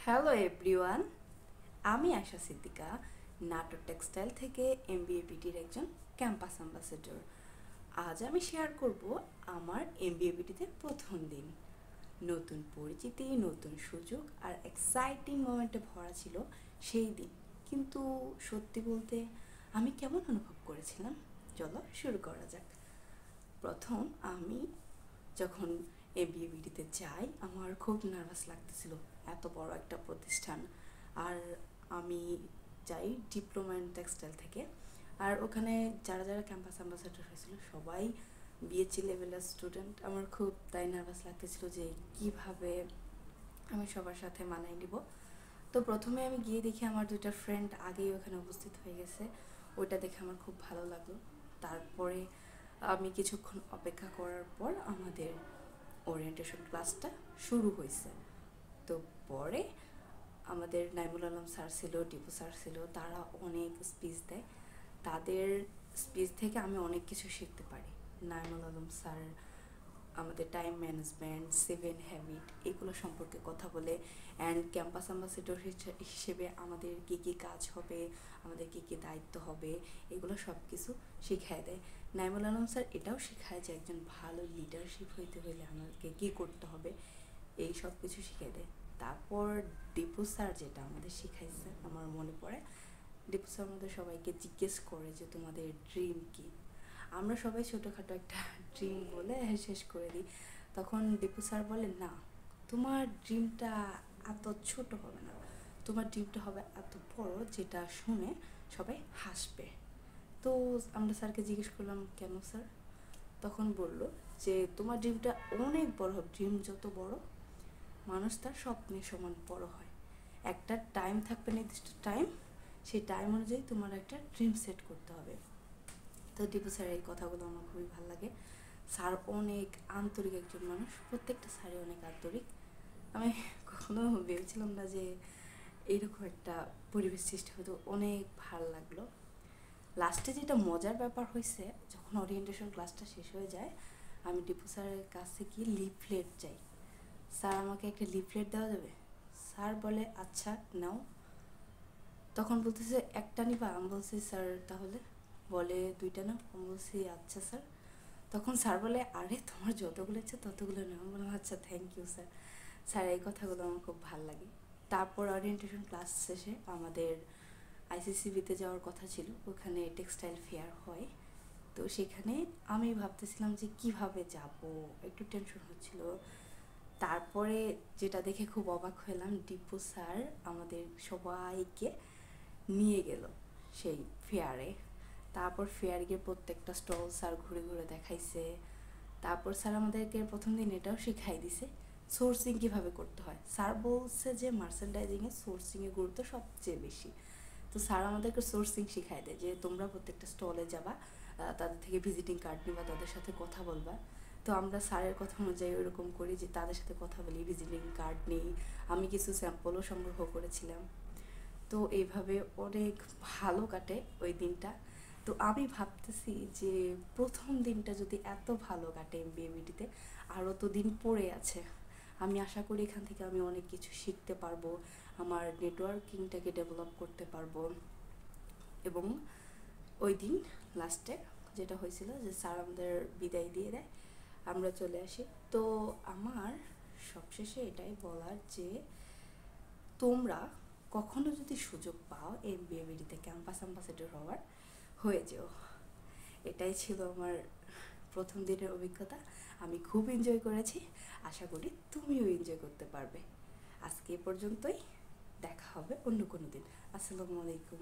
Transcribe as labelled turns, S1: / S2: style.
S1: Hello everyone, আমি আশা Siddika Natore textile থেকে MBA পিটির একজন ক্যাম্পাস অ্যাম্বাসেডর। আজ আমি শেয়ার করব আমার এমবিএ পিটিতে প্রথম দিন। নতুন পরিচিতি, নতুন সুযোগ আর এক্সাইটিং মোমেন্টে ভরা ছিল সেই দিন। কিন্তু সত্যি বলতে আমি কেমন অনুভব করেছিলাম, চলো শুরু করা যাক। প্রথম আমি যখন এমবিএ যাই আমার খুব নার্ভাস লাগতেছিল। এত বড় একটা প্রতিষ্ঠান, আর আমি যাই ডিপ্লোমা ইন টেক্সটাইল থেকে। আর ওখানে যারা যারা ক্যাম্পাস অ্যাম্বাসাডার হয়েছিল সবাই বিএসসি লেভেলের স্টুডেন্ট। আমার খুব তাই নার্ভাস লাগতেছিল যে কিভাবে আমি সবার সাথে মানায় নিব। তো প্রথমে আমি গিয়ে দেখি আমার দুইটা ফ্রেন্ড আগেই ওখানে উপস্থিত হয়ে গেছে। ওইটা দেখে আমার খুব ভালো লাগলো। তারপরে আমি কিছুক্ষণ অপেক্ষা করার পর আমাদের ওরিয়েন্টেশন ক্লাসটা শুরু হয়েছে। তো পরে আমাদের নাইমুল আলম স্যার ছিল, টিপু স্যার ছিল, তারা অনেক স্পিচ দেয়। তাদের স্পিচ থেকে আমি অনেক কিছু শিখতে পারি। নাইমুল আলম স্যার আমাদের টাইম ম্যানেজমেন্ট, 7 হ্যাবিট এগুলো সম্পর্কে কথা বলে। অ্যান্ড ক্যাম্পাস অ্যাম্বাসেডর হিসেবে আমাদের কী কী কাজ হবে, আমাদের কী কী দায়িত্ব হবে, এগুলো সব কিছু শিখায় দেয়। নাইমুল আলম স্যার এটাও শেখায় যে একজন ভালো লিডারশিপ হইতে হলে আমাদেরকে কী করতে হবে, এই সব কিছু শিখিয়ে দেয়। তারপর দীপু স্যার যেটা আমাদের শিখাইছে আমার মনে পড়ে, দীপু স্যার আমাদের সবাইকে জিজ্ঞেস করে যে তোমাদের ড্রিম কী। আমরা সবাই ছোটোখাটো একটা ড্রিম বলে শেষ করে দিই। তখন দীপু স্যার বলে, না, তোমার ড্রিমটা এত ছোট হবে না, তোমার ড্রিমটা হবে এত বড় যেটা শুনে সবাই হাসবে। তো আমরা স্যারকে জিজ্ঞেস করলাম, কেন স্যার? তখন বলল যে তোমার ড্রিমটা অনেক বড় হবে। ড্রিম যত বড়, মানুষ তার স্বপ্নের সমান বড় হয়। একটা টাইম থাকবে, নির্দিষ্ট টাইম, সেই টাইম অনুযায়ী তোমার একটা ড্রিম সেট করতে হবে। তো টিপু স্যারের এই কথাগুলো আমার খুবই ভালো লাগে। স্যার অনেক আন্তরিক একজন মানুষ, প্রত্যেকটা স্যারই অনেক আন্তরিক। আমি কখনো ভেবেছিলাম না যে এইরকম একটা পরিবেশ সৃষ্টি হতো। অনেক ভালো লাগলো। লাস্টে যেটা মজার ব্যাপার হয়েছে, যখন ওরিয়েন্টেশন ক্লাসটা শেষ হয়ে যায়, আমি টিপু স্যারের কাছে গিয়ে লিফলেট চাই। স্যার আমাকে একটা লিফলেট দেওয়া যাবে? স্যার বলে, আচ্ছা নাও। তখন বলতেছে, একটা নিবা? আমি বলছি, স্যার তাহলে। বলে, দুইটা নাও। আমি বলছি, আচ্ছা স্যার। তখন স্যার বলে, আরে তোমার যতগুলো ইচ্ছে ততগুলো নাও। আমি বললাম, আচ্ছা থ্যাংক ইউ স্যার। স্যার এই কথাগুলো আমার খুব ভালো লাগে। তারপর ওরিয়েন্টেশন ক্লাস শেষে আমাদের আইসিসিবিতে যাওয়ার কথা ছিল, ওখানে টেক্সটাইল ফেয়ার হয়। তো সেখানে আমি ভাবতেছিলাম যে কিভাবে যাব, একটু টেনশন হচ্ছিল। তারপরে যেটা দেখে খুব অবাক হলাম, ডিপু স্যার আমাদের সবাইকে নিয়ে গেল সেই ফেয়ারে। তারপর ফেয়ার গিয়ে প্রত্যেকটা স্টল স্যার ঘুরে ঘুরে দেখাইছে। তারপর স্যার আমাদেরকে প্রথম দিন এটাও শিখাই দিছে সোর্সিং কীভাবে করতে হয়। স্যার বলছে যে মার্চেন্ডাইজিংয়ে সোর্সিংয়ের গুরুত্ব সবচেয়ে বেশি। তো স্যার আমাদেরকে সোর্সিং শিখাই দেয় যে তোমরা প্রত্যেকটা স্টলে যাবা, তাদের থেকে ভিজিটিং কার্ড নিবা, তাদের সাথে কথা বলবা। তো আমরা স্যারের কথা অনুযায়ী ওরকম করি যে তাদের সাথে কথা বলি, ভিজিটিং কার্ড নিই। আমি কিছু স্যাম্পলও সংগ্রহ করেছিলাম। তো এইভাবে অনেক ভালো কাটে ওই দিনটা। তো আমি ভাবতেছি যে প্রথম দিনটা যদি এত ভালো কাটে এমবিএবিটিতে, আরও তো দিন পড়ে আছে। আমি আশা করি এখান থেকে আমি অনেক কিছু শিখতে পারবো, আমার নেটওয়ার্কিংটাকে ডেভেলপ করতে পারবো। এবং ওই দিন লাস্টে যেটা হয়েছিল যে স্যার আমাদের বিদায় দিয়ে দেয়, আমরা চলে আসি। তো আমার সবশেষে এটাই বলার যে তোমরা কখনো যদি সুযোগ পাও এমবিএবিটিতে ক্যাম্পাস অ্যাম্বাসেডর হওয়ার, হয়ে যেও। এটাই ছিল আমার প্রথম দিনের অভিজ্ঞতা। আমি খুব এনজয় করেছি, আশা করি তুমিও এনজয় করতে পারবে। আজকে এ পর্যন্তই, দেখা হবে অন্য কোনো দিন। আসসালামু আলাইকুম।